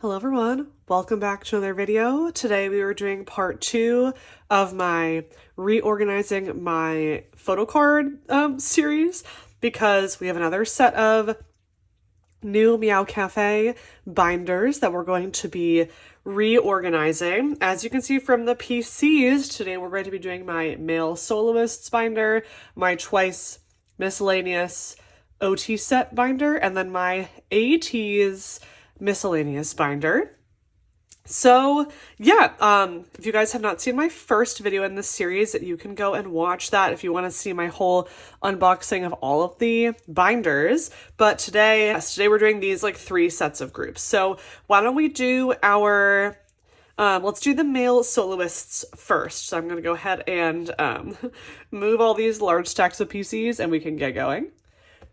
Hello everyone, welcome back to another video. Today we were doing part 2 of my reorganizing my photocard series because we have another set of new Meow Cafe binders that we're going to be reorganizing. As you can see from the PCs, today we're going to be doing my male soloists binder, my twice miscellaneous OT set binder, and then my ateez miscellaneous binder. So yeah, if you guys have not seen my first video in this series, you can go and watch that if you want to see my whole unboxing of all of the binders. But today we're doing these like 3 sets of groups. So why don't we do our let's do the male soloists first. So I'm going to go ahead and move all these large stacks of PCs and we can get going.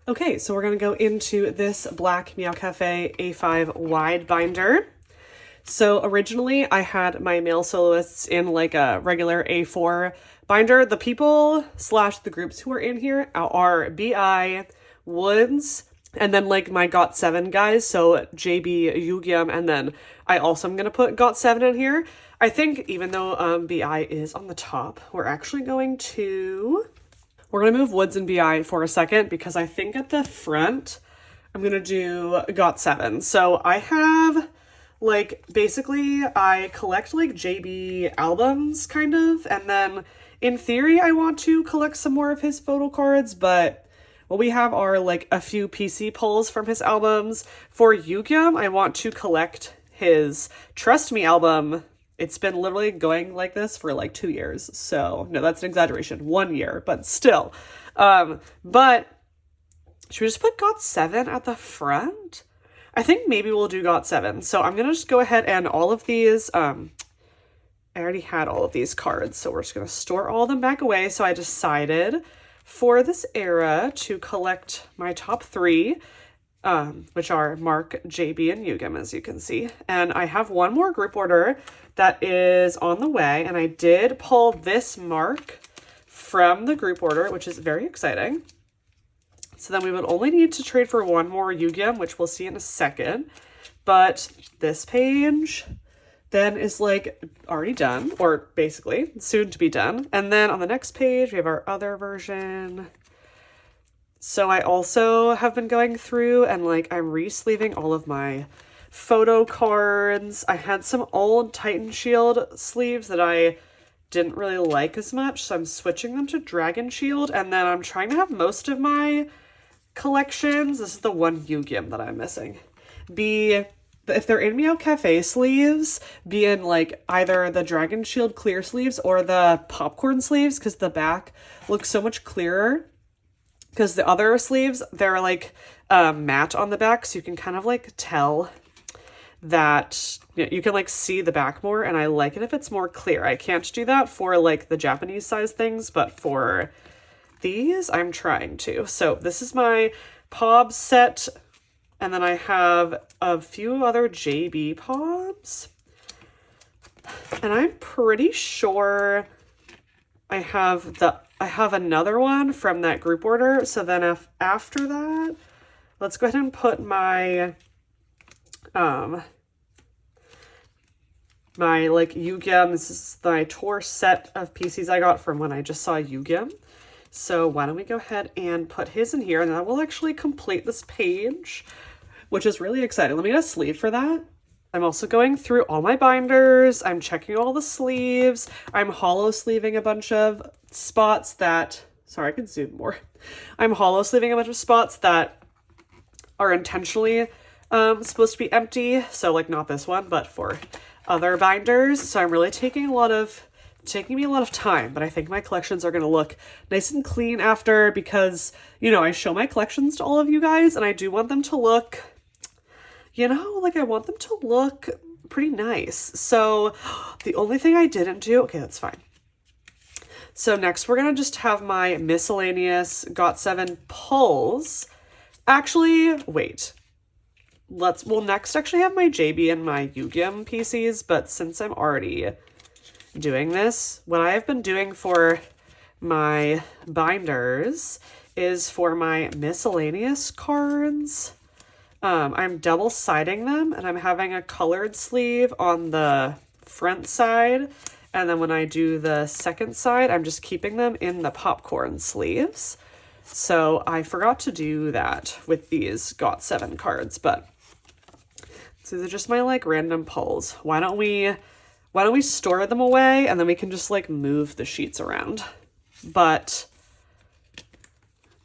Okay, so we're going to go into this black Meow Cafe A5 wide binder. So originally I had my male soloists in like a regular A4 binder. The people / the groups who are in here are BI, woodz, and then like my got7 guys. So JB, Yugyam, and then I also am going to put got7 in here. I think even though BI is on the top, we're actually going to... We're going to move woodz and BI for a second because I think at the front, I'm going to do got7. So I have, like, basically I collect like JB albums kind of. And then in theory, I want to collect some more of his photo cards, but what we have are like a few PC pulls from his albums. For Yugyam, I want to collect his Trust Me album. It's been literally going like this for like 2 years. So no, that's an exaggeration. 1 year, but still. But should we just put got7 at the front? I think maybe we'll do got7. So I'm going to just go ahead and all of these, I already had all of these cards. So we're just going to store all of them back away. So I decided for this era to collect my top 3, which are Mark, JB, and Yugyam, as you can see. And I have one more group order that is on the way, and I did pull this Mark from the group order, which is very exciting. So then we would only need to trade for one more Yugyam, which we'll see in a second. But this page then is like already done, or basically soon to be done. And then on the next page, we have our other version. So I also have been going through and like I'm re-sleeving all of my photo cards. I had some old Titan Shield sleeves that I didn't really like as much, so I'm switching them to Dragon Shield, and then I'm trying to have most of my collections, this is the one Yugyam that I'm missing, if they're in Meow Cafe sleeves, be in like either the Dragon Shield clear sleeves or the popcorn sleeves, because the back looks so much clearer. Because the other sleeves, they're like matte on the back, so you can kind of like tell that you can like see the back more, and I like it if it's more clear. I can't do that for like the Japanese size things, but for these, I'm trying to. So this is my POB set, and then I have a few other JB POBs, and I'm pretty sure I have another one from that group order. So then after that, let's go ahead and put my my like Yugyam. This is my tour set of PCs I got from when I just saw Yugyam. So why don't we go ahead and put his in here, and that will actually complete this page, which is really exciting. Let me get a sleeve for that. I'm also going through all my binders. I'm checking all the sleeves. I'm hollow sleeving a bunch of spots that, sorry, I can zoom more. I'm hollow sleeving a bunch of spots that are intentionally supposed to be empty. So like not this one, but for other binders. So I'm really taking me a lot of time, but I think my collections are going to look nice and clean after, because, you know, I show my collections to all of you guys and I do want them to look, you know, like I want them to look pretty nice. So the only thing I didn't do, okay, that's fine. So next we're going to just have my miscellaneous got7 pulls. Actually, wait. We'll next actually have my JB and my Yugyam PCs, but since I'm already doing this, what I have been doing for my binders is for my miscellaneous cards, I'm double siding them, and I'm having a colored sleeve on the front side. And then when I do the second side, I'm just keeping them in the popcorn sleeves. So I forgot to do that with these got7 cards, but so these are just my like random pulls. Why don't we store them away and then we can just like move the sheets around. But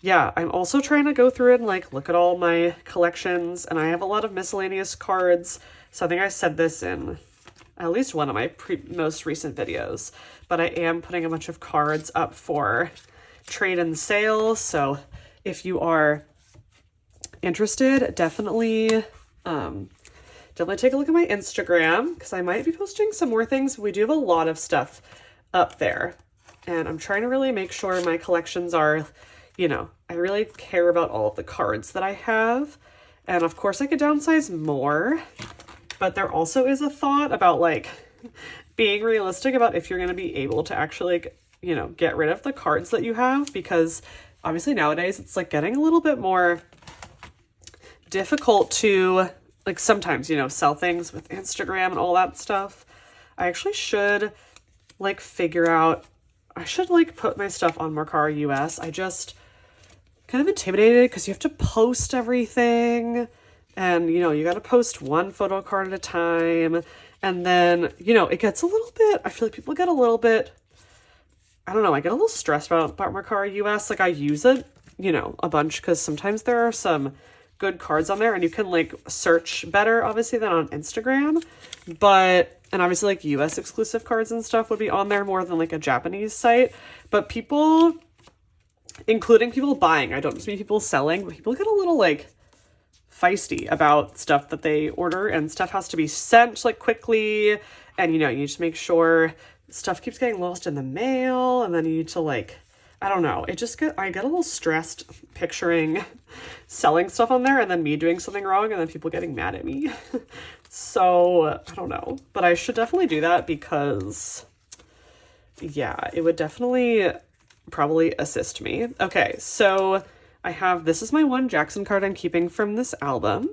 yeah, I'm also trying to go through it and like look at all my collections, and I have a lot of miscellaneous cards. So I think I said this in at least one of my most recent videos, but I am putting a bunch of cards up for trade and sale. So if you are interested, definitely take a look at my Instagram, because I might be posting some more things. We do have a lot of stuff up there, and I'm trying to really make sure my collections are, you know, I really care about all of the cards that I have. And of course I could downsize more, but there also is a thought about like being realistic about if you're going to be able to actually, like, you know, get rid of the cards that you have, because obviously nowadays it's like getting a little bit more difficult to like sometimes, you know, sell things with Instagram and all that stuff. I actually should like figure out, I should like put my stuff on Mercari US. I just kind of intimidated because you have to post everything, and you know, you got to post one photo card at a time. And then, you know, it gets a little bit, I feel like people get a little bit, I don't know, I get a little stressed about Mercari US. Like I use it, you know, a bunch because sometimes there are some good cards on there and you can like search better obviously than on Instagram. But, and obviously like US exclusive cards and stuff would be on there more than like a Japanese site. But people, including people buying, I don't just mean people selling, but people get a little like feisty about stuff that they order, and stuff has to be sent like quickly, and you know, you just make sure stuff keeps getting lost in the mail, and then you need to like, I don't know, I get a little stressed picturing selling stuff on there and then me doing something wrong and then people getting mad at me. So I don't know, but I should definitely do that, because yeah, it would definitely probably assist me. Okay, so I have, this is my one Jackson card I'm keeping from this album,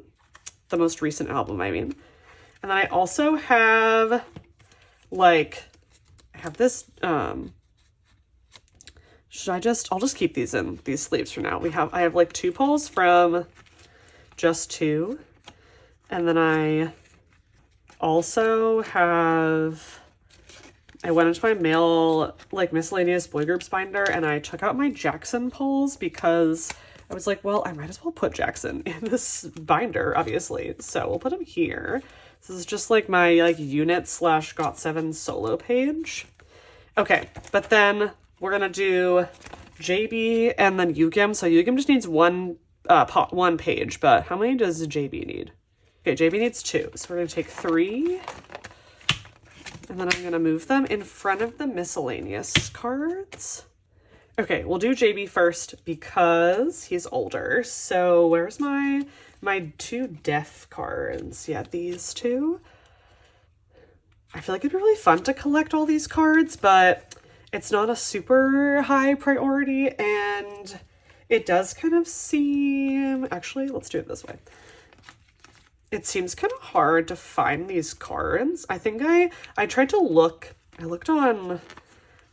the most recent album, I mean. And then I also have like, I have this, I'll just keep these in these sleeves for now. I have like 2 pulls from Just 2. And then I also have, I went into my mail, like miscellaneous boy groups binder, and I took out my Jackson pulls because I was like, well, I might as well put Jackson in this binder, obviously. So we'll put him here. This is just like my like unit / got7 solo page. Okay, but then we're gonna do JB and then Yugim. So Yugim just needs one page, but how many does JB need? Okay, JB needs 2. So we're gonna take 3. And then I'm gonna move them in front of the miscellaneous cards. Okay, we'll do JB first because he's older. So where's my 2 deaf cards? Yeah, these 2. I feel like it'd be really fun to collect all these cards, but it's not a super high priority, and it does kind of seem, actually, let's do it this way. It seems kind of hard to find these cards. I think I tried to look, I looked on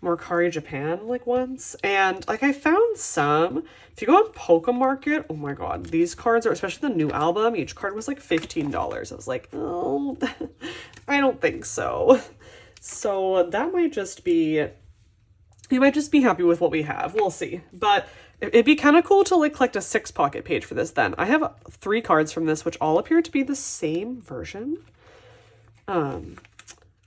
Mercari Japan like once, and like I found some. If you go on Pokemarket, oh my god, these cards are, especially the new album, each card was like $15. I was like, oh, I don't think so. So that might just be, you might just be happy with what we have. We'll see. But it'd be kind of cool to like collect a 6 pocket page for this then. I have 3 cards from this, which all appear to be the same version.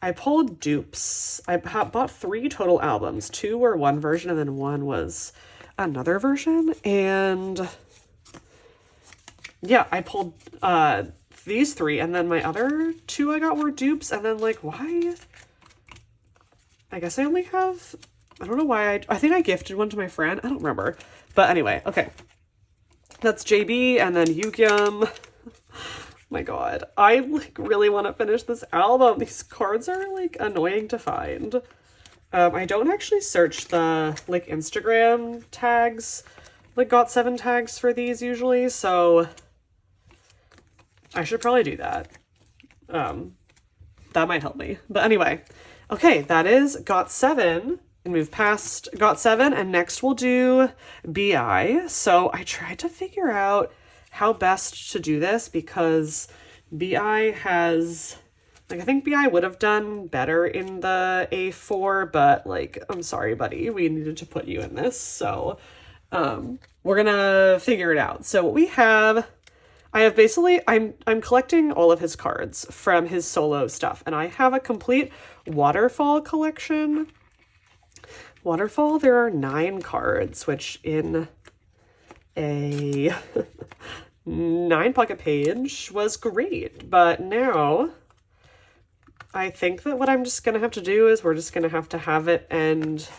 I pulled dupes. I bought 3 total albums. 2 were one version and then 1 was another version. And yeah, I pulled these 3, and then my other 2 I got were dupes. And then like, why? I guess I only have, I don't know why, I think I gifted one to my friend. I don't remember. But anyway, okay. That's JB and then Yugyeom. My god, I like really want to finish this album. These cards are like annoying to find. I don't actually search the like Instagram tags, like got7 tags for these usually, so I should probably do that. That might help me. But anyway, okay, that is got7. And move past got7, and next we'll do BI. So I tried to figure out how best to do this because BI has, like, I think BI would have done better in the A4, but like, I'm sorry, buddy, we needed to put you in this. So we're gonna figure it out. So what we have, I have basically, I'm collecting all of his cards from his solo stuff, and I have a complete waterfall collection. Waterfall, there are 9 cards, which in a 9 pocket page was great. But now I think that what I'm just going to have to do is we're just going to have it end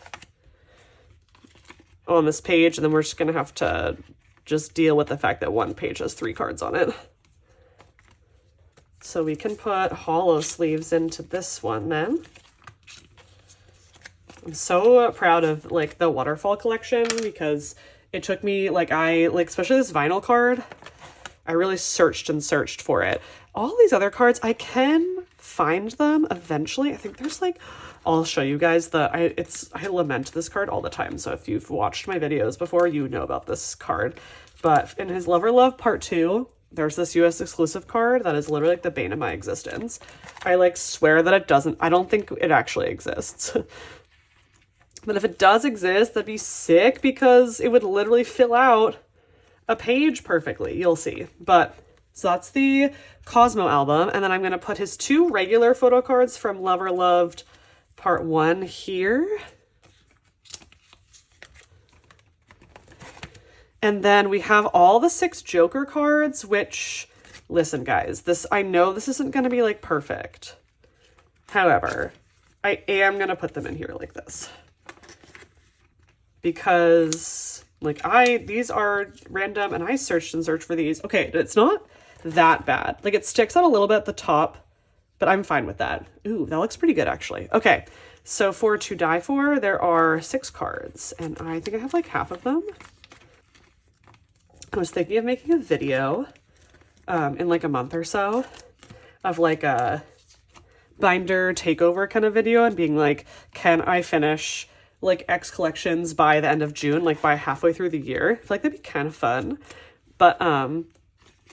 on this page, and then we're just going to have to just deal with the fact that one page has 3 cards on it. So we can put hollow sleeves into this one then. I'm so proud of like the waterfall collection because it took me like especially this vinyl card, I really searched and searched for it. All these other cards, I can find them eventually. I think there's like, I'll show you guys I lament this card all the time. So if you've watched my videos before, you know about this card. But in his Lover Love Part 2, there's this US exclusive card that is literally like the bane of my existence. I like swear that I don't think it actually exists. But if it does exist, that'd be sick because it would literally fill out a page perfectly. You'll see. But so that's the Cosmo album. And then I'm going to put his 2 regular photo cards from Lover Loved Part 1 here. And then we have all the 6 Joker cards, which, listen guys, I know this isn't going to be like perfect. However, I am going to put them in here like this. Because like these are random and I searched and searched for these. Okay, it's not that bad. Like it sticks out a little bit at the top, but I'm fine with that. Ooh, that looks pretty good actually. Okay, so for To Die For, there are 6 cards and I think I have like half of them. I was thinking of making a video in like a month or so of like a binder takeover kind of video and being like, can I finish like X collections by the end of June, like by halfway through the year? I feel like that'd be kind of fun. But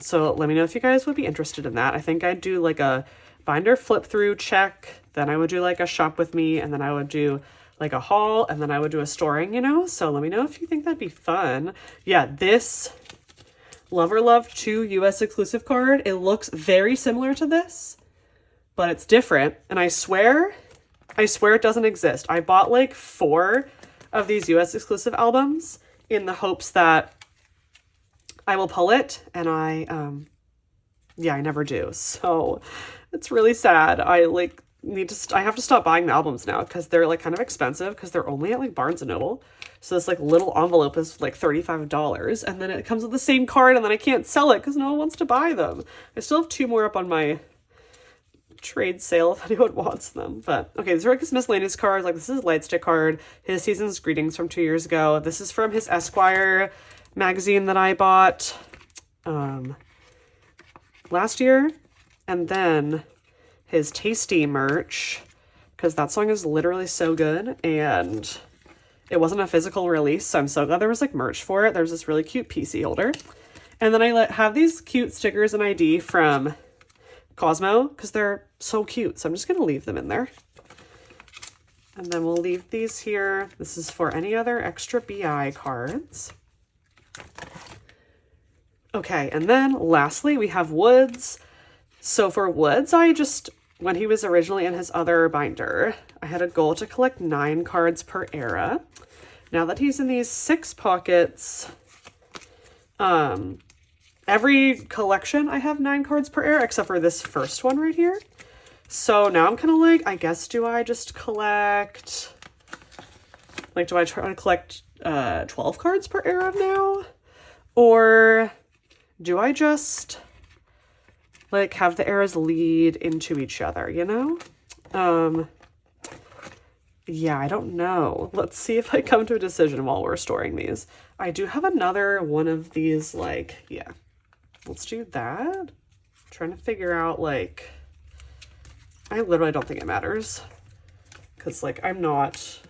so let me know if you guys would be interested in that. I think I'd do like a binder flip through check, then I would do like a shop with me, and then I would do like a haul, and then I would do a storing, you know? So let me know if you think that'd be fun. Yeah, this Lover Love 2 US exclusive card, it looks very similar to this, but it's different. And I swear it doesn't exist. I bought like 4 of these US exclusive albums in the hopes that I will pull it, and I never do. So it's really sad. I have to stop buying the albums now because they're like kind of expensive because they're only at like Barnes & Noble. So this like little envelope is like $35, and then it comes with the same card, and then I can't sell it because no one wants to buy them. I still have 2 more up on my trade sale if anyone wants them. But okay, these are like his miscellaneous cards. Like this is a Lightstick card, his Season's Greetings from 2 years ago. This is from his Esquire magazine that I bought last year. And then his Tasty merch, because that song is literally so good, and it wasn't a physical release, so I'm so glad there was like merch for it. There's this really cute PC holder. And then I have these cute stickers and ID from Cosmo because they're so cute. So I'm just going to leave them in there. And then we'll leave these here. This is for any other extra BI cards. Okay, and then lastly, we have woodz. So for woodz, when he was originally in his other binder, I had a goal to collect 9 cards per era. Now that he's in these 6 pockets, every collection I have 9 cards per era, except for this first one right here. So now I'm kind of like, I guess, do I just collect, like, do I try to collect 12 cards per era now? Or do I just like have the eras lead into each other, you know? Yeah, I don't know. Let's see if I come to a decision while we're storing these. I do have another one of these, like, yeah, let's do that. trying to figure out, like, I literally don't think it matters. Because, like, I'm not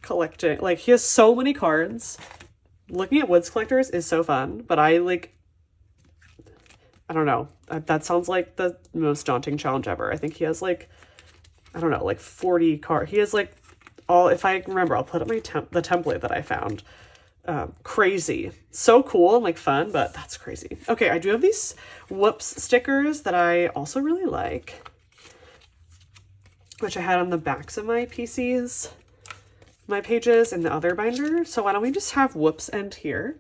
collecting. Like, he has so many cards. Looking at woodz collectors is so fun. But I, like, I don't know. That sounds like the most daunting challenge ever. I think he has, like, I don't know, like 40 cards. He has, like, all, if I remember, I'll put up my the template that I found. Crazy. So cool and, like, fun, but that's crazy. Okay, I do have these whoops stickers that I also really like, which I had on the backs of my PCs, my pages in the other binder. So why don't we just have whoops end here?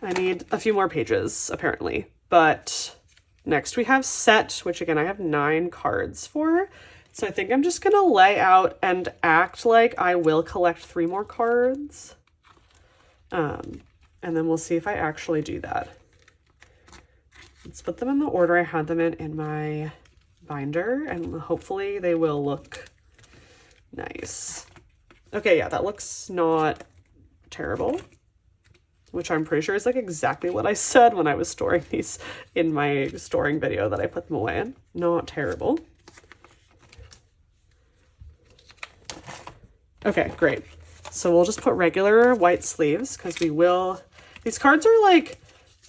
I need a few more pages, apparently. But next we have set, which again, I have 9 cards for. So I think I'm just gonna lay out and act like I will collect 3 more cards. And then we'll see if I actually do that. Let's put them in the order I had them in my binder, and hopefully they will look nice. Okay, yeah, that looks not terrible, which I'm pretty sure is like exactly what I said when I was storing these in my storing video that I put them away in. Not terrible. Okay, great. So we'll just put regular white sleeves because we will, these cards are like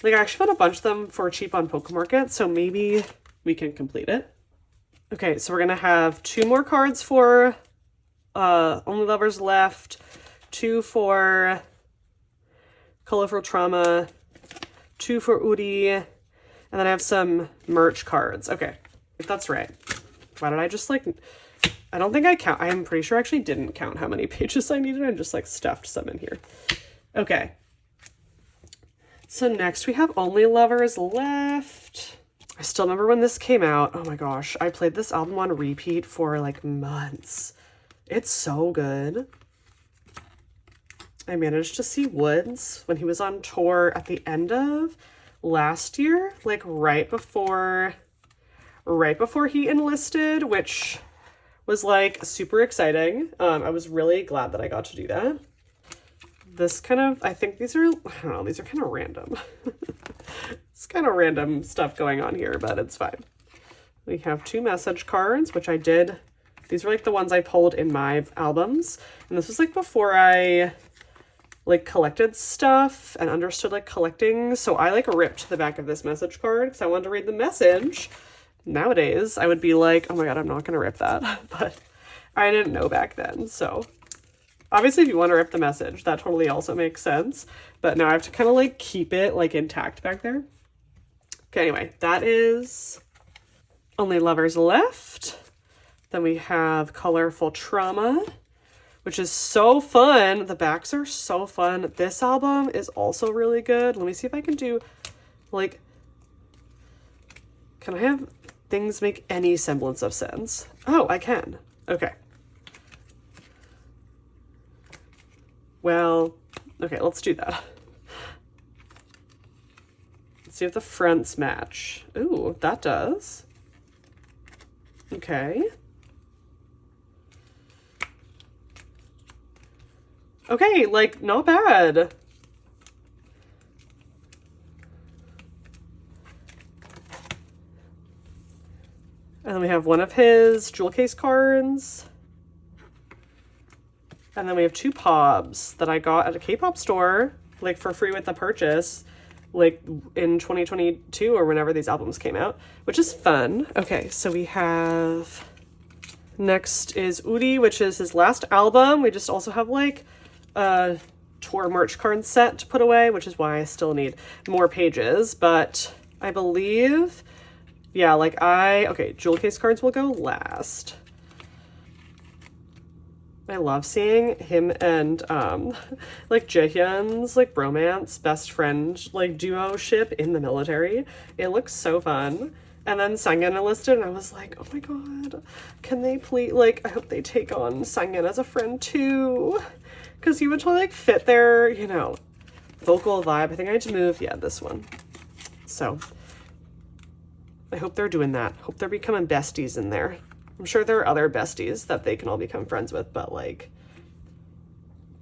I actually found a bunch of them for cheap on Pokemarket, so maybe we can complete it. Okay, so we're gonna have 2 more cards for Only Lovers Left, 2 for Colorful Trauma, 2 for Udi, and then I have some merch cards. Okay, if that's right. Why did I just like, I don't think I count. I'm pretty sure I actually didn't count how many pages I needed. I just like stuffed some in here. Okay. So next we have Only Lovers Left. I still remember when this came out. Oh my gosh. I played this album on repeat for like months. It's so good. I managed to see woodz when he was on tour at the end of last year, like right before he enlisted, which was like super exciting. I was really glad that I got to do that. This kind of, I think these are, I don't know, these are kind of random. It's kind of random stuff going on here, but it's fine. We have 2 message cards, which I did. These were like the ones I pulled in my albums. And this was like before I like collected stuff and understood like collecting. So I like ripped the back of this message card because I wanted to read the message. Nowadays, I would be like, oh my God, I'm not going to rip that. But I didn't know back then, so. Obviously, if you want to rip the message, that totally also makes sense. But now I have to kind of like keep it like intact back there. Okay, anyway, that is Only Lovers Left. Then we have Colorful Trauma, which is so fun. The backs are so fun. This album is also really good. Let me see if I can do like, can I have things make any semblance of sense? Oh, I can. Okay. Well, okay, let's do that. Let's see if the fronts match. Ooh, that does. Okay. Okay, like, not bad. And then we have one of his jewel case cards. And then we have 2 pobs that I got at a K-pop store, like for free with the purchase, like in 2022 or whenever these albums came out, which is fun. Okay, so we have, next is Udi, which is his last album. We just also have like a tour merch card set to put away, which is why I still need more pages, but I believe, yeah, like okay, jewel case cards will go last. I love seeing him and like Jaehyun's like bromance best friend like duo ship in the military. It looks so fun. And then Sangyeon enlisted and I was like, oh my God, can they please, like, I hope they take on Sangyeon as a friend too, because he would totally like fit their, you know, vocal vibe. I think I need to move, yeah, this one. So I hope they're doing that. Hope they're becoming besties in there. I'm sure there are other besties that they can all become friends with, but like,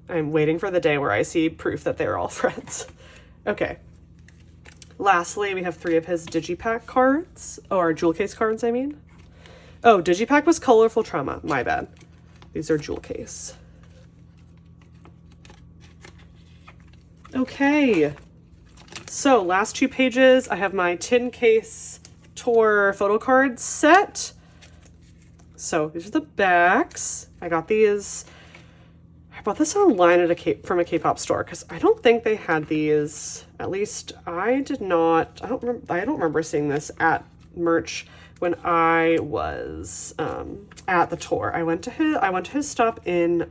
I'm waiting for the day where I see proof that they're all friends. Okay. lastly, we have 3 of his Digipack cards, or jewel case cards, I mean. Oh, Digipack was Colorful Trauma, my bad. These are jewel case. Okay, so last 2 pages, I have my tin case tour photo card set. So these are the backs. I got these, I bought this online at from a K-pop store because I don't think they had these. At least I did not, I don't remember seeing this at merch when I was at the tour. I went to his stop in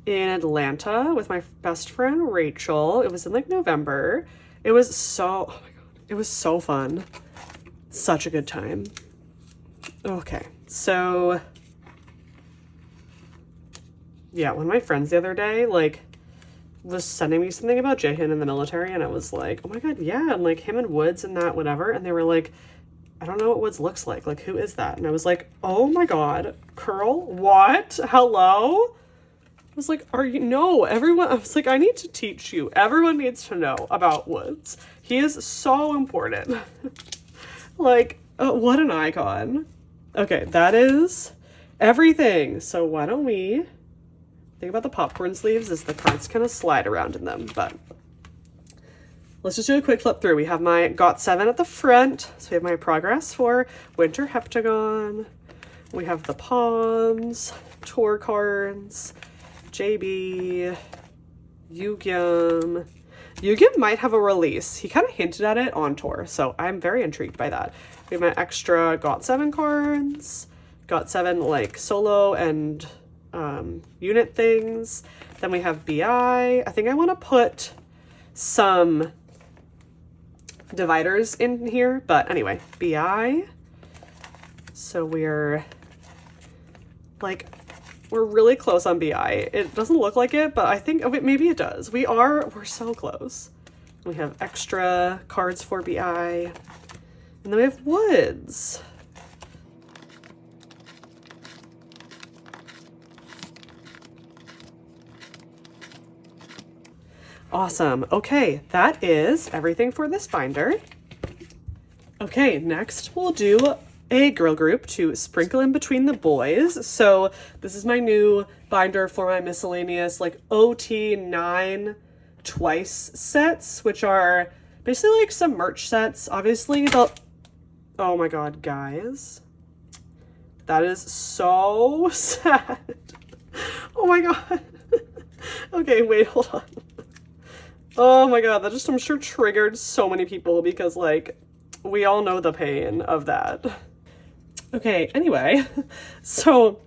Atlanta with my best friend Rachel. It was in like November. It was so, oh my god, it was so fun. Such a good time. Okay, so yeah, one of my friends the other day like was sending me something about Jaehyun in the military, and I was like, oh my god, yeah, and like him and woodz and that whatever, and they were like, I don't know what woodz looks like who is that? And I was like, oh my god, Curl, what? Hello? I was like, everyone, I was like, I need to teach you. Everyone needs to know about woodz. He is so important. Like, what an icon. Okay, that is everything. So why don't we, think about the popcorn sleeves is the cards kind of slide around in them, but let's just do a quick flip through. We have my got7 at the front. So we have my progress for Winter Heptagon. We have the Palms, tour cards, JB, Yugyum. Yugyum might have a release. He kind of hinted at it on tour, so I'm very intrigued by that. We have my extra got7 cards, got7 like solo and unit things. Then we have BI. I think I want to put some dividers in here, but anyway, BI. So we're really close on BI. It doesn't look like it, but I think maybe it does. We're so close. We have extra cards for BI. And then we have woodz. Awesome. Okay, that is everything for this binder. Okay, next we'll do a girl group to sprinkle in between the boys. So this is my new binder for my miscellaneous like ot9 twice sets, which are basically like some merch sets. Obviously oh my god, guys, that is so sad. Oh my god. Okay, wait, hold on. Oh my god, that just I'm sure triggered so many people because like we all know the pain of that. Okay, anyway, so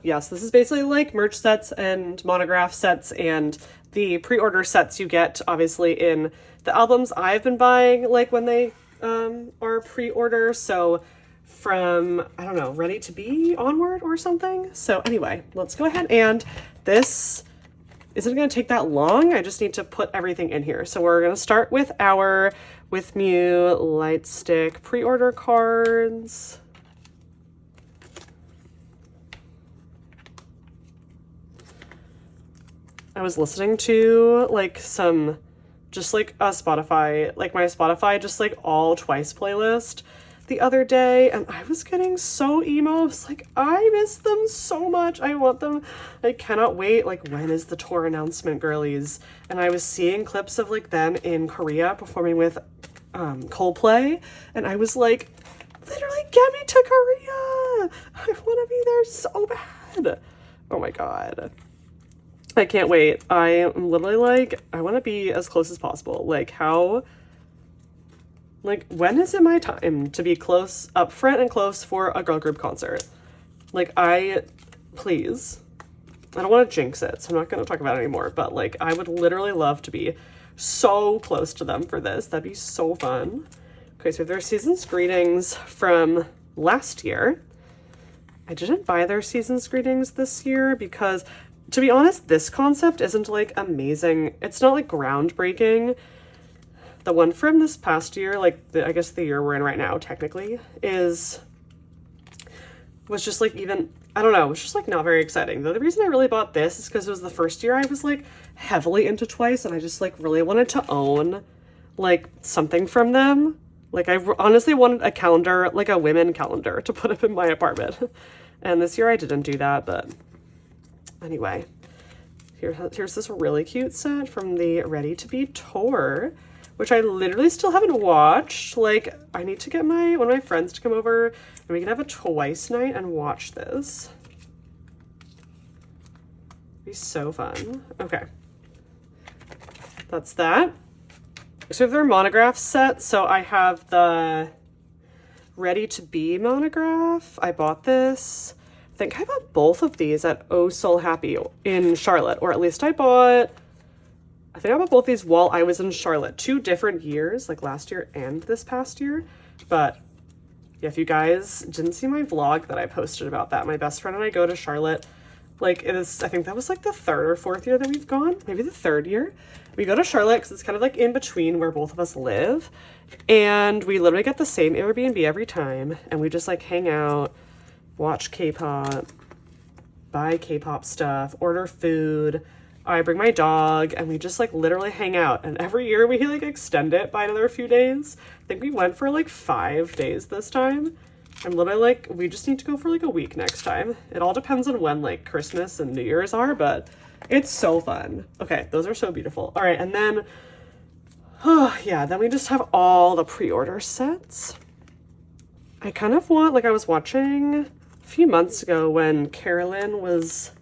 yes, this is basically like merch sets and monograph sets and the pre-order sets you get obviously in the albums I've been buying like when they are pre-order. So from, I don't know, Ready to Be onward or something. So anyway, let's go ahead, and this isn't going to take that long. I just need to put everything in here. So we're going to start with our With Mew Light Stick pre-order cards. I was listening to like some, just like a Spotify, like my Spotify, just like all twice playlist the other day, and I was getting so emo. I was like, I miss them so much. I want them. I cannot wait. Like, when is the tour announcement, girlies? And I was seeing clips of like them in Korea performing with Coldplay, and I was like, literally get me to Korea. I want to be there so bad. Oh my god. I can't wait. I am literally like, I want to be as close as possible. Like, how, like, when is it my time to be close, up front and close for a girl group concert? Like, please. I don't want to jinx it, so I'm not going to talk about it anymore, but like, I would literally love to be so close to them for this. That'd be so fun. Okay, so their season's greetings from last year. I didn't buy their season's greetings this year because, to be honest, this concept isn't like amazing. It's not like groundbreaking. The one from this past year, like I guess the year we're in right now technically, was just like, even, I don't know, it was just like not very exciting. The reason I really bought this is because it was the first year I was like heavily into Twice, and I just like really wanted to own like something from them. Like I honestly wanted a calendar, like a women calendar to put up in my apartment. And this year I didn't do that, but anyway, here's this really cute set from the Ready to Be tour, which I literally still haven't watched. Like I need to get one of my friends to come over and we can have a twice night and watch this. It'd be so fun. Okay. That's that. So we have their monograph set. So I have the Ready to Be monograph. I bought this. I think I bought both of these at Oh So Happy in Charlotte, or at least I think I bought both these while I was in Charlotte. 2 different years, like last year and this past year. But yeah, if you guys didn't see my vlog that I posted about that, my best friend and I go to Charlotte. Like I think that was like the 3rd or 4th year that we've gone, maybe the 3rd year. We go to Charlotte because it's kind of like in between where both of us live. And we literally get the same Airbnb every time. And we just like hang out, watch K-pop, buy K-pop stuff, order food. I bring my dog and we just like literally hang out. And every year we like extend it by another few days. I think we went for like 5 days this time. I'm literally like, we just need to go for like a week next time. It all depends on when like Christmas and New Year's are, but it's so fun. Okay, those are so beautiful. All right, and then, yeah, then we just have all the pre-order sets. I kind of want, like I was watching a few months ago when Carolyn was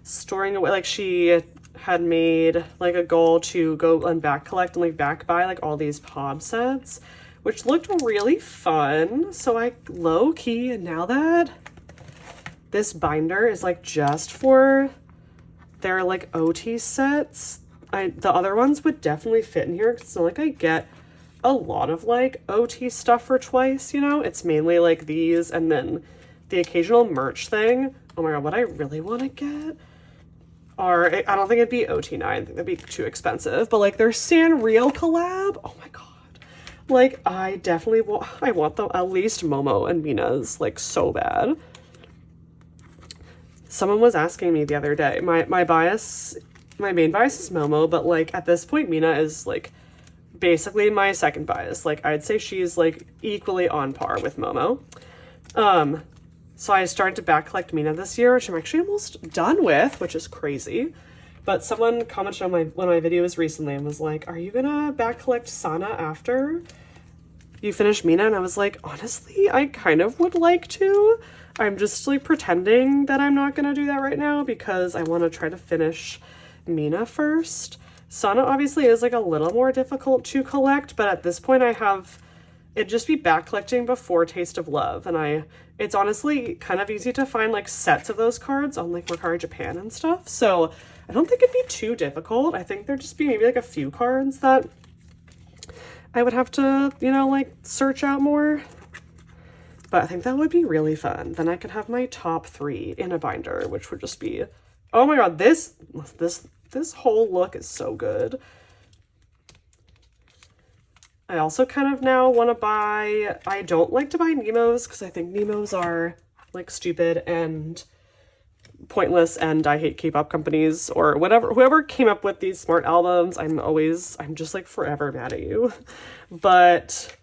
storing away, like she had made like a goal to go and back collect and like back buy like all these pod sets, which looked really fun. So I low key, and now that this binder is like just for their like OT sets, the other ones would definitely fit in here. So like I get a lot of like OT stuff for twice, you know? It's mainly like these and then the occasional merch thing. Oh my god, what I really want to get are, I don't think it'd be ot9, I think that'd be too expensive, but like their Sanrio collab, oh my god. Like I definitely want them, at least Momo and Mina's, like so bad. Someone was asking me the other day, my main bias is Momo, but like at this point Mina is like basically my second bias. Like I'd say she's like equally on par with Momo. So I started to back collect Mina this year, which I'm actually almost done with, which is crazy. But someone commented on one of my videos recently and was like, are you gonna back collect Sana after you finish Mina? And I was like, honestly, I kind of would like to. I'm just like pretending that I'm not gonna do that right now because I want to try to finish Mina first. Sana obviously is like a little more difficult to collect, but at this point it'd just be back collecting before Taste of Love, and it's honestly kind of easy to find like sets of those cards on like Mercari Japan and stuff, so I don't think it'd be too difficult. I think there'd just be maybe like a few cards that I would have to, you know, like search out more, but I think that would be really fun. Then I could have my top 3 in a binder, which would just be, oh my god, this whole look is so good. I also kind of now want to buy, I don't like to buy Nemos because I think Nemos are like stupid and pointless and I hate K-pop companies or whoever came up with these smart albums. I'm just like forever mad at you. But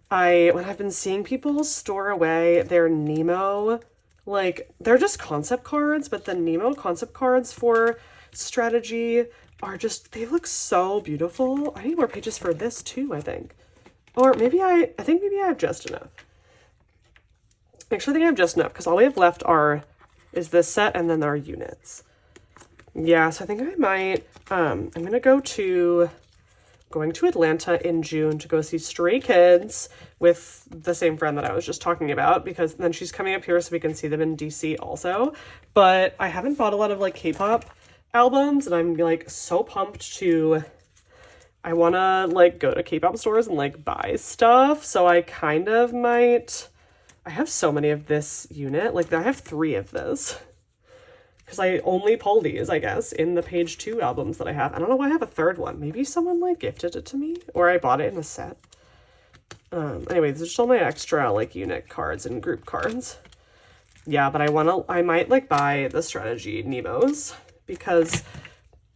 when I've been seeing people store away their Nemo, like they're just concept cards, but the Nemo concept cards for strategy are just, they look so beautiful. I need more pages for this too, I think. Or maybe I think maybe I have just enough. Actually, I think I have just enough because all we have left is this set and then our units. Yeah, so I think I might, I'm going to Atlanta in June to go see Stray Kids with the same friend that I was just talking about, because then she's coming up here so we can see them in DC also. But I haven't bought a lot of like K-pop albums and I'm like so pumped I want to like go to K-pop stores and like buy stuff. So I kind of might, I have so many of this unit, like I have 3 of this because I only pull these, I guess, in the page 2 albums that I have. I don't know why I have a 3rd one. Maybe someone like gifted it to me or I bought it in a set. Anyway, these are just all my extra like unit cards and group cards. Yeah, but I might like buy the strategy Nemos because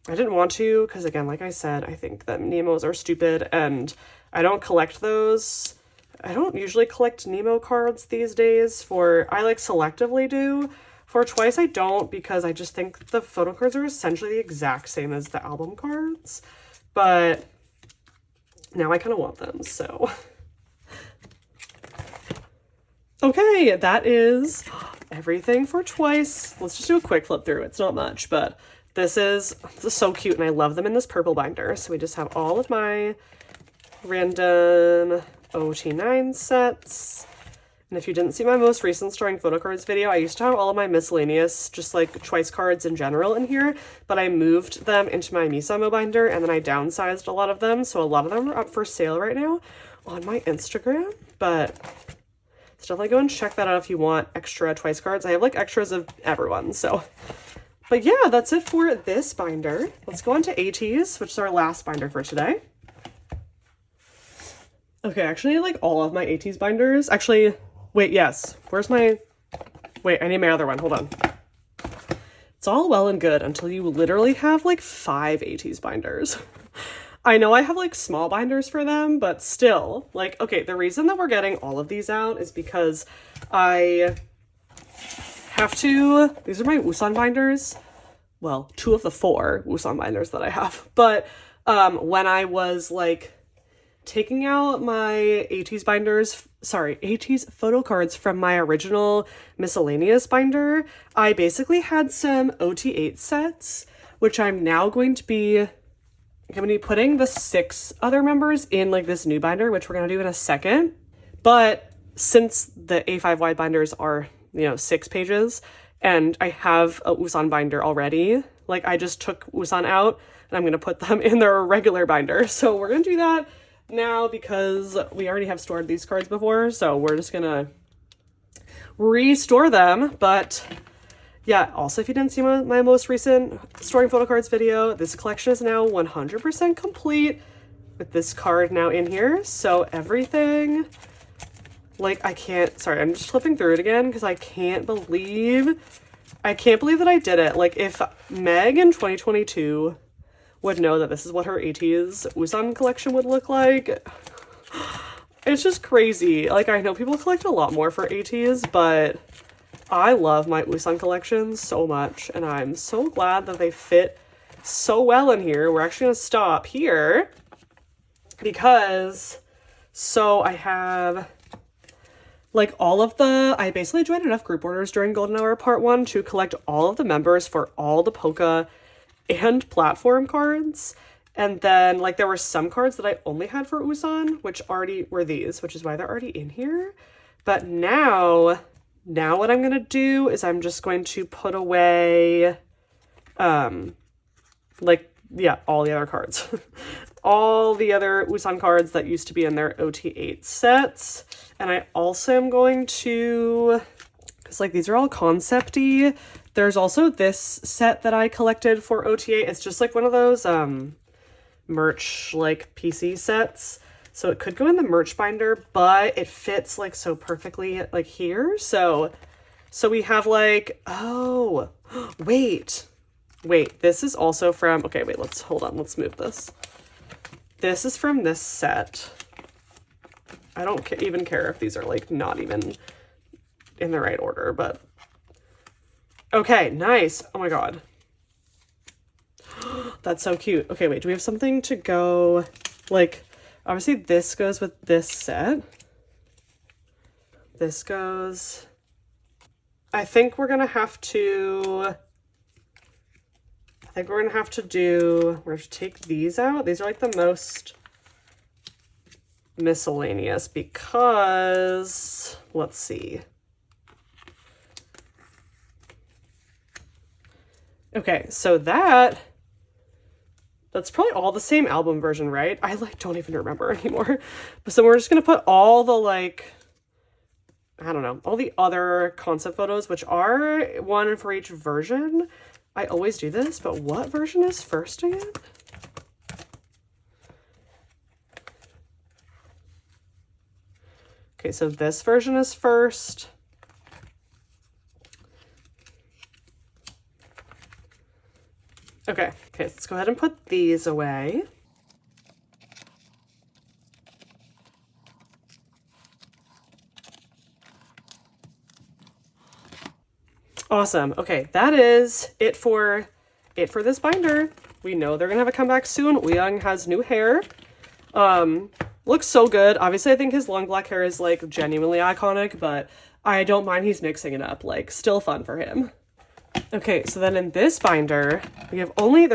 I didn't want to because, again, like I said, I think that Nemos are stupid and I don't collect those. I don't usually collect Nemo cards these days I like selectively do. For Twice, I don't because I just think the photo cards are essentially the exact same as the album cards. But now I kind of want them, so. Okay, that is everything for Twice. Let's just do a quick flip through. It's not much, but this is so cute and I love them in this purple binder. So we just have all of my random ot9 sets. And if you didn't see my most recent storing photo cards video, I used to have all of my miscellaneous, just like Twice cards in general in here, but I moved them into my Misamo binder and then I downsized a lot of them. So a lot of them are up for sale right now on my Instagram, but so definitely go and check that out if you want extra Twice cards. I have like extras of everyone, so. But yeah, that's it for this binder. Let's go on to ateez, which is our last binder for today. Okay, actually, like all of my ateez binders. Actually, wait, yes. Where's my... Wait, I need my other one. Hold on. It's all well and good until you literally have like 5 ateez binders. I know I have like small binders for them, but still, like, okay, the reason that we're getting all of these out is because I have to, these are my Woosan binders. Well, 2 of the 4 Woosan binders that I have. But when I was like taking out my ateez binders, ateez photo cards from my original miscellaneous binder, I basically had some ot8 sets, which I'm now going to be putting the 6 other members in like this new binder, which we're going to do in a second. But since the A5 wide binders are, 6 pages and I have a Woosan binder already, like I just took Woosan out and I'm going to put them in their regular binder. So we're going to do that now because we already have stored these cards before. So we're just going to restore them. But yeah, also if you didn't see my most recent storing photo cards video, this collection is now 100% complete with this card now in here. So everything, like I'm just flipping through it again because I can't believe that I did it. Like if Meg in 2022 would know that this is what her ateez Woosan collection would look like, it's just crazy. Like I know people collect a lot more for ateez, but I love my Woosan collection so much, and I'm so glad that they fit so well in here. We're actually going to stop here because, so I have like all of I basically joined enough group orders during Golden Hour Part 1 to collect all of the members for all the Polka and platform cards. And then like there were some cards that I only had for Woosan, which already were these, which is why they're already in here. But now what I'm going to do is I'm just going to put away, all the other cards. All the other Woosan cards that used to be in their ot8 sets. And I also am going to, because like these are all concept-y. There's also this set that I collected for ot8. It's just like one of those merch like PC sets. So it could go in the merch binder, but it fits like so perfectly like here. So we have like, oh, wait, this is also from, okay, wait, let's move this. This is from this set. I don't even care if these are like not even in the right order, but okay, nice. Oh my God. That's so cute. Okay, wait, do we have something to go like, obviously this goes with this set. This goes, I think we're going to have to take these out. These are like the most miscellaneous because, let's see. Okay, so that's probably all the same album version, right? I like don't even remember anymore. But so we're just gonna put all the like, I don't know, all the other concept photos, which are one for each version. I always do this, but what version is first again? Okay, so this version is first. Okay, let's go ahead and put these away. Awesome. Okay, that is it for this binder. We know they're gonna have a comeback soon. Wooyoung has new hair. Looks so good. Obviously, I think his long black hair is like genuinely iconic, but I don't mind he's mixing it up. Like, still fun for him. Okay, so then in this binder, there's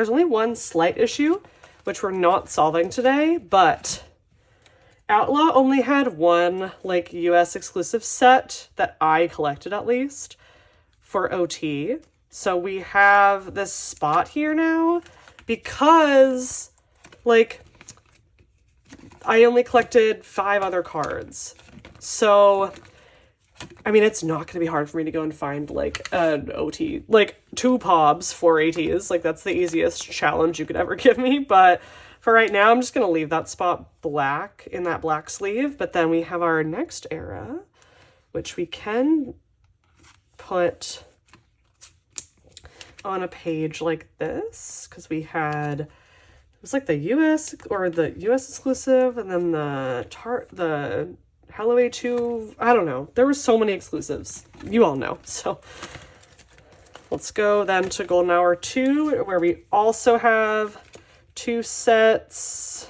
only one slight issue, which we're not solving today, but Outlaw only had one like US exclusive set that I collected at least for OT. So we have this spot here now because like I only collected 5 other cards. So I mean, it's not going to be hard for me to go and find, like, an OT, like, 2 pobs for ateez. Like, that's the easiest challenge you could ever give me. But for right now, I'm just going to leave that spot black in that black sleeve. But then we have our next era, which we can put on a page like this. Because we had, it was like the US exclusive, and then the Hello A2, I don't know. There were so many exclusives. You all know. So let's go then to Golden Hour 2, where we also have 2 sets.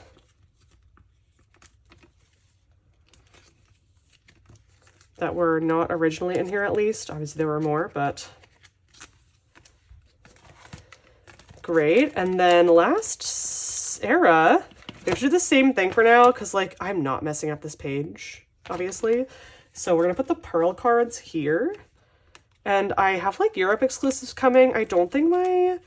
That were not originally in here, at least. Obviously there were more, but great. And then last era, we have to do the same thing for now, because like I'm not messing up this page, obviously. So we're gonna put the Pearl cards here. And I have like Europe exclusives coming. I don't think my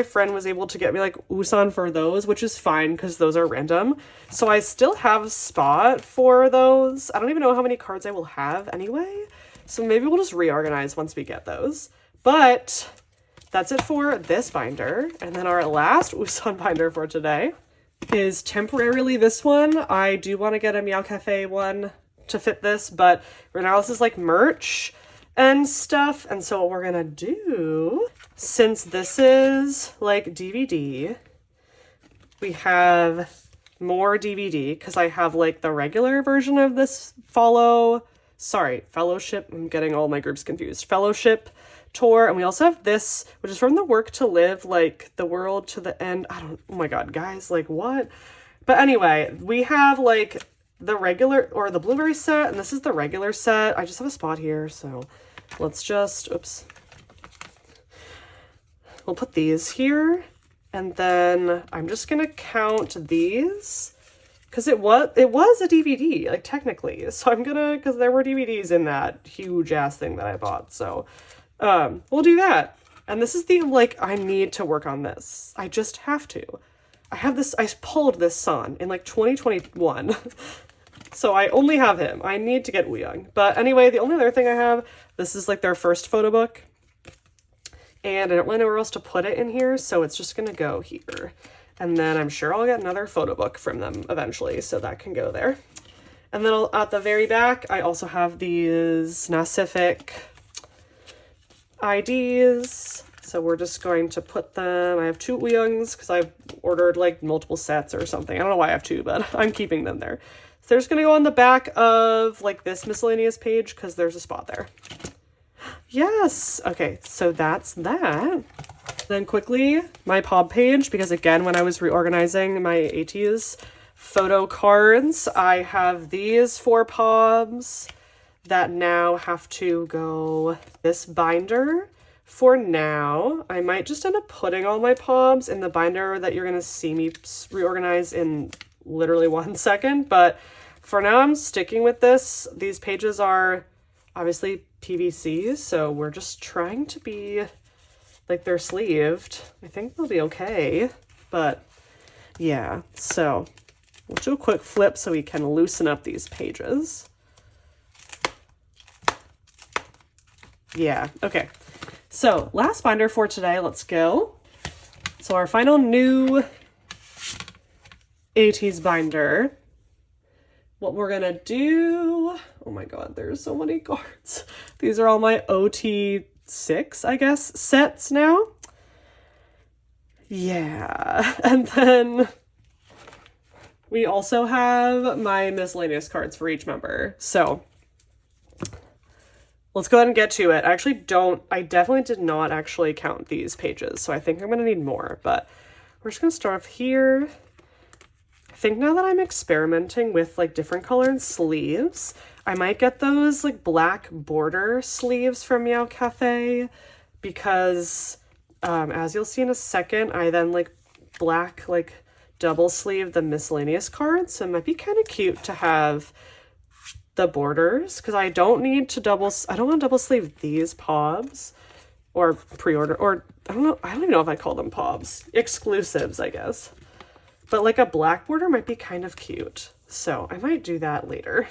friend was able to get me like Usan for those, which is fine because those are random. So I still have a spot for those. I don't even know how many cards I will have anyway. So maybe we'll just reorganize once we get those. But that's it for this binder. And then our last Usan binder for today is temporarily this one. I do want to get a Meow Cafe one to fit this, but right now this is like merch and stuff. And so what we're gonna do, since this is like DVD, we have more DVD because I have like the regular version of this Fellowship. I'm getting all my groups confused. Fellowship tour, and we also have this, which is from the Work to Live, like the world to the end. Oh my god, guys, like what? But anyway, we have like the regular or the blueberry set, and this is the regular set. I just have a spot here, so let's just we'll put these here, and then I'm just gonna count these because it was a DVD, like technically. So I'm gonna, because there were DVDs in that huge ass thing that I bought, so we'll do that. And this is the, like, I need to work on this. I just have to. I pulled this son in like 2021. So I only have him. I need to get Wooyoung. But anyway, the only other thing I have, this is like their first photo book. And I don't really know where else to put it in here, so it's just gonna go here. And then I'm sure I'll get another photo book from them eventually, so that can go there. And then at the very back, I also have these Nacific IDs. So we're just going to put them, I have 2 Wooyoungs because I've ordered like multiple sets or something. I don't know why I have 2, but I'm keeping them there. So they're just gonna go on the back of like this miscellaneous page because there's a spot there. Yes, okay, so that's that. Then quickly, my POB page, because again, when I was reorganizing my ateez photo cards, I have these 4 POBs that now have to go this binder for now. I might just end up putting all my POBs in the binder that you're gonna see me reorganize in literally 1 second, but for now I'm sticking with this. These pages are obviously PVC, so we're just trying to be like they're sleeved. I think they'll be okay, but yeah, so we'll do a quick flip so we can loosen up these pages. Yeah, okay. So last binder for today, let's go. So our final new ateez binder. What we're gonna do, oh my god, there's so many cards. These are all my ot6, I guess, sets now. yeah. And then we also have my miscellaneous cards for each member. So let's go ahead and get to it. I definitely did not actually count these pages, so I think I'm going to need more, but we're just going to start off here. I think now that I'm experimenting with like different colored sleeves, I might get those like black border sleeves from Meow Cafe because as you'll see in a second, I then like black like double sleeve the miscellaneous cards, so it might be kind of cute to have the borders because I don't want to double sleeve these pobs or pre-order, or I don't even know if I call them pobs, exclusives I guess. But like a black border might be kind of cute. So I might do that later.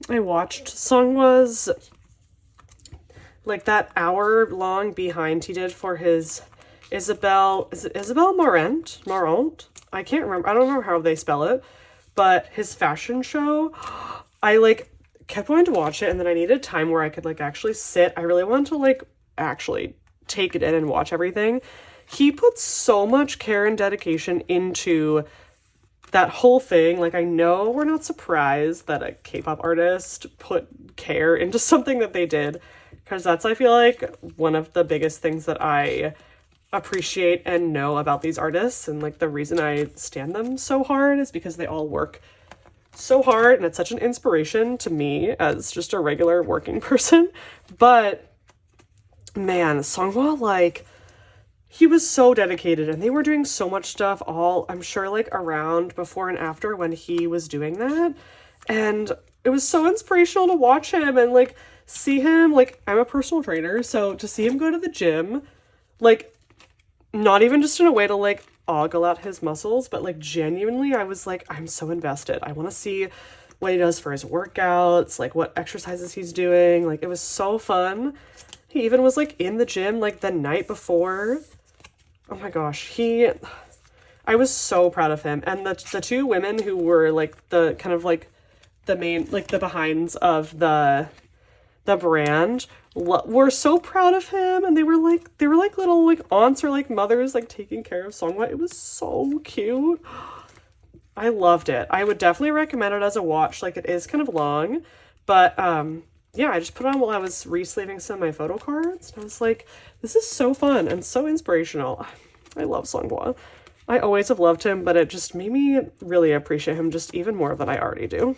I watched Songwa's like that hour-long behind he did for his Isabelle Marant? I can't remember. I don't remember how they spell it, but his fashion show, I like kept wanting to watch it, and then I needed time where I could like actually sit. I really wanted to like actually take it in and watch everything. He put so much care and dedication into that whole thing. Like, I know we're not surprised that a K-pop artist put care into something that they did, because that's, I feel like, one of the biggest things that I appreciate and know about these artists, and like the reason I stand them so hard is because they all work so hard, and it's such an inspiration to me as just a regular working person. But man, Songhwa, like, he was so dedicated, and they were doing so much stuff all, I'm sure, like around before and after when he was doing that, and it was so inspirational to watch him and like see him. Like, I'm a personal trainer, so to see him go to the gym, like, not even just in a way to like ogle out his muscles, but like genuinely I was like, I'm so invested. I want to see what he does for his workouts, like what exercises he's doing. Like, it was so fun. He even was like in the gym like the night before. Oh my gosh, I was so proud of him. And the two women who were like the kind of like the main, like the behinds of the brand were so proud of him, and they were like little like aunts or like mothers like taking care of Songhwa. It was so cute. I loved it. I would definitely recommend it as a watch. Like, it is kind of long, but yeah, I just put it on while I was re-sleeving some of my photo cards. I was like, this is so fun and so inspirational. I love Songhwa. I always have loved him, but it just made me really appreciate him just even more than I already do.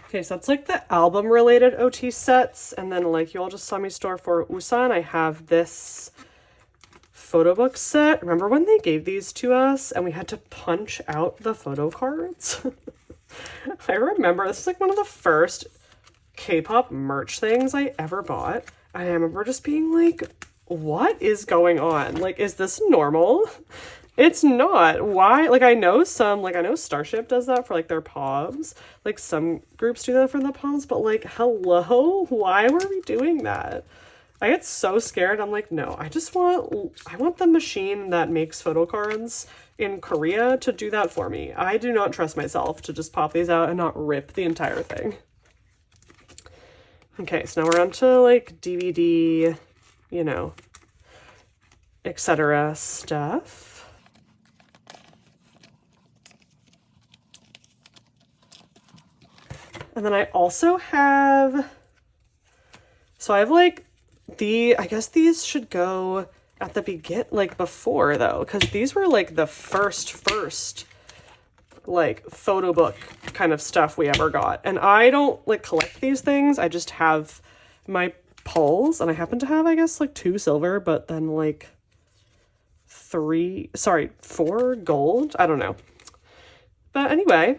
Okay, so that's like the album related OT sets, and then like you all just saw me store for Usan, I have this photo book set. Remember when they gave these to us and we had to punch out the photo cards? I remember this is like one of the first K-pop merch things I ever bought, and I remember just being like, what is going on? Like, is this normal? It's not. Why? Like, I know Starship does that for like their pobs. Like, some groups do that for the pobs, but like, hello? Why were we doing that? I get so scared. I'm like, no, I want the machine that makes photo cards in Korea to do that for me. I do not trust myself to just pop these out and not rip the entire thing. Okay, so now we're on to like DVD, you know, etc. stuff. And then I also have, so I have like I guess these should go at the like before though, because these were like the first like photo book kind of stuff we ever got. And I don't like collect these things. I just have my pulls, and I happen to have, I guess, like 2 silver, but then like 4 gold. I don't know. But anyway,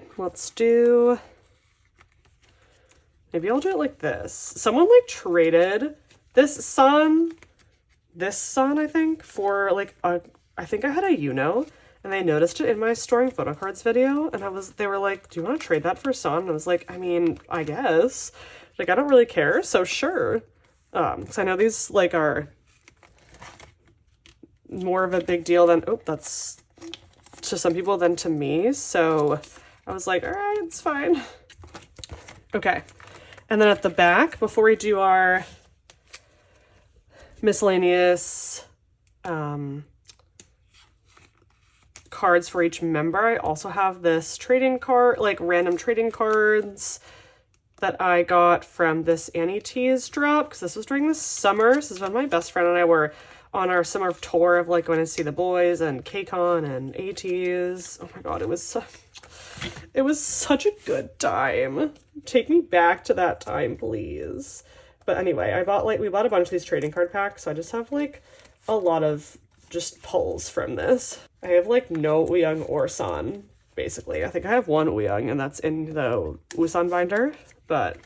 maybe I'll do it like this. Someone like traded this sun, I think, for like I think I had a and they noticed it in my storing photocards video, and they were like, do you want to trade that for sun? And I was like, I mean, I guess. Like, I don't really care, so sure. Because I know these like are more of a big deal than, oh, that's to some people than to me. So I was like, all right, it's fine. Okay. And then at the back, before we do our miscellaneous cards for each member, I also have this trading card, like random trading cards that I got from this ateez drop, because this was during the summer. This is when my best friend and I were on our summer tour of like going to see the Boyz and KCON and ateez. Oh my god, it was such a good time. Take me back to that time, please. But anyway, we bought a bunch of these trading card packs, so I just have like a lot of just pulls from this. I have like no Uyang or San, basically. I think I have one Uyang, and that's in the Usan binder, but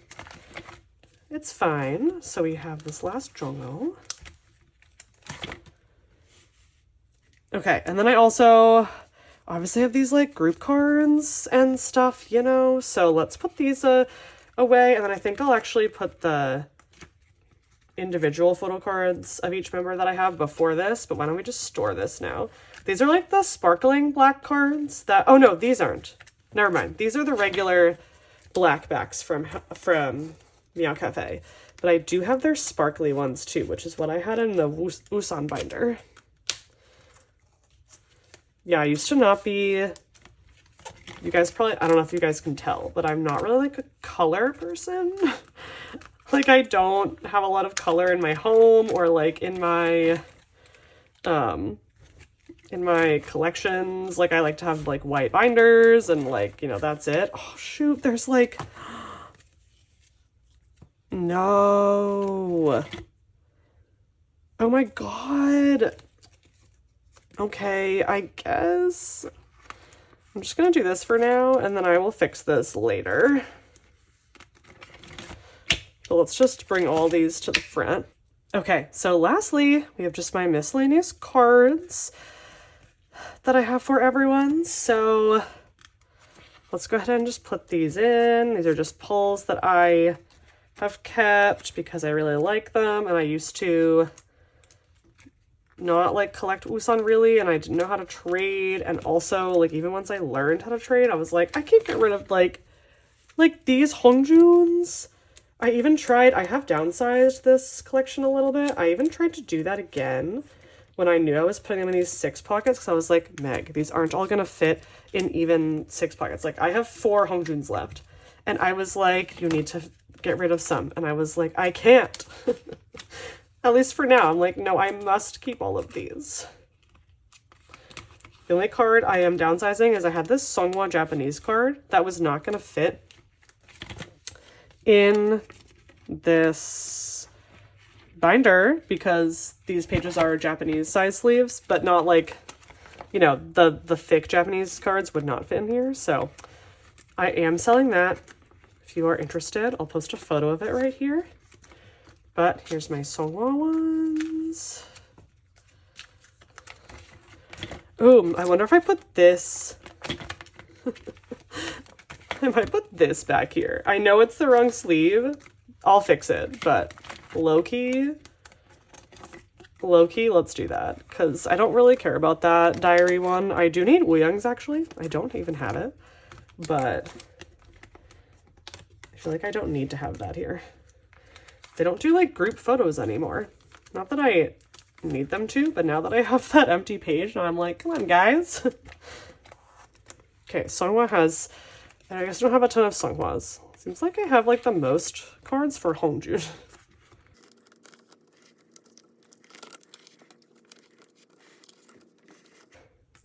it's fine. So we have this last Jongo. Okay, and then I also obviously have these like group cards and stuff, you know, so let's put these away, and then I think I'll actually put the individual photo cards of each member that I have before this, but why don't we just store this now? These are like the sparkling black cards that, oh no, these aren't. Never mind. These are the regular black backs from Meow Cafe, but I do have their sparkly ones too, which is what I had in the Usan binder. Yeah, I used to not be, you guys probably, I don't know if you guys can tell, but I'm not really like a color person. Like, I don't have a lot of color in my home or like in my collections. Like, I like to have like white binders and like, you know, that's it. Oh shoot, there's like, no. Oh my god. Okay, I guess I'm just gonna do this for now, and then I will fix this later. But let's just bring all these to the front. Okay, so lastly, we have just my miscellaneous cards that I have for everyone. So let's go ahead and just put these in. These are just pulls that I have kept because I really like them, and I used to not like collect Usan really, and I didn't know how to trade, and also like even once I learned how to trade, I was like, I can't get rid of like these Hongjuns. I have downsized this collection a little bit. I even tried to do that again when I knew I was putting them in these 6 pockets, because I was like, Meg, these aren't all gonna fit in even 6 pockets. Like, I have 4 Hongjuns left, and I was like, you need to get rid of some, and I was like, I can't. At least for now. I'm like, no, I must keep all of these. The only card I am downsizing is I had this Songhwa Japanese card that was not going to fit in this binder because these pages are Japanese size sleeves, but not like, you know, the thick Japanese cards would not fit in here. So I am selling that. If you are interested, I'll post a photo of it right here. But here's my Songhwa ones. Ooh, I wonder if I put this. I might put this back here. I know it's the wrong sleeve. I'll fix it, but low-key, let's do that. Because I don't really care about that diary one. I do need Uyang's, actually. I don't even have it. But I feel like I don't need to have that here. They don't do like group photos anymore. Not that I need them to, but now that I have that empty page, now I'm like, come on, guys. Okay, Songhwa has, I guess I don't have a ton of Songhwas. Seems like I have like the most cards for Hongjun.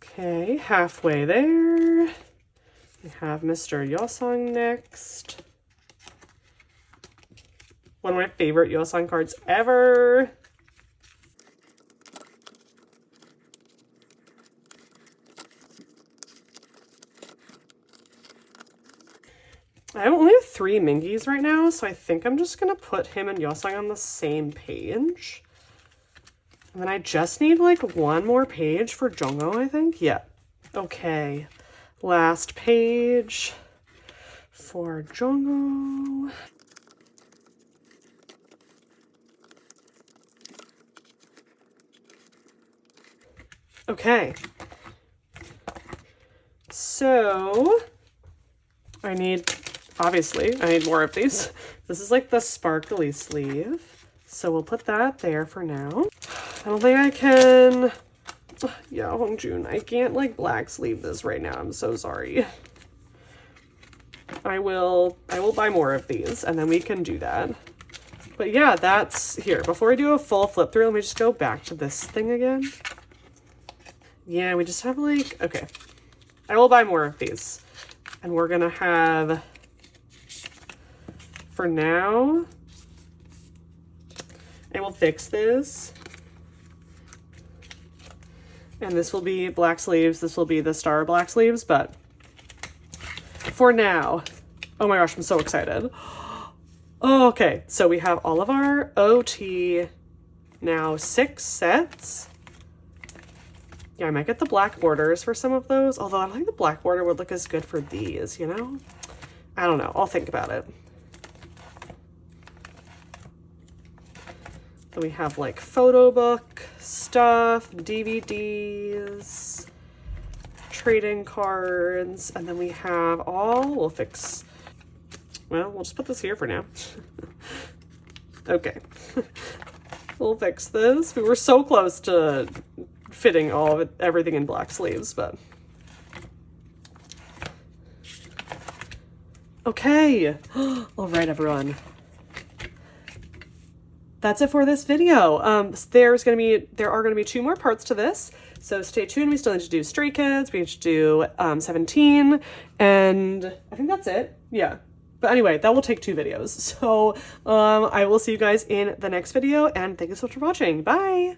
Okay, halfway there. We have Mr. Yosong next. One of my favorite Yosong cards ever. I only have 3 Mingies right now, so I think I'm just gonna put him and Yosang on the same page. And then I just need like 1 more page for Jongho, I think. Yeah. Okay. Last page for Jongho. Okay. So I need, obviously, I need more of these. This is like the sparkly sleeve. So we'll put that there for now. I don't think I can, yeah, Hongjun, I can't like black sleeve this right now. I'm so sorry. I will buy more of these and then we can do that. But yeah, that's, here, before I do a full flip through, let me just go back to this thing again. Yeah, we just have like, okay. I will buy more of these. And we're gonna have, for now, I will fix this. And this will be black sleeves. This will be the star black sleeves, but for now, oh my gosh, I'm so excited. Oh, okay, so we have all of our OT, now 6 sets. Yeah, I might get the black borders for some of those, although I don't think the black border would look as good for these, you know? I don't know, I'll think about it. Then we have like photo book stuff, DVDs, trading cards, and then we have all, we'll fix, well, we'll just put this here for now. Okay. We'll fix this. We were so close to fitting all of it, everything in black sleeves, but. Okay. All right, everyone. That's it for this video. There are gonna be 2 more parts to this, so stay tuned. We still need to do Stray Kids, we need to do 17, and I think that's it. Yeah. But anyway, that will take 2 videos. So I will see you guys in the next video, and thank you so much for watching. Bye!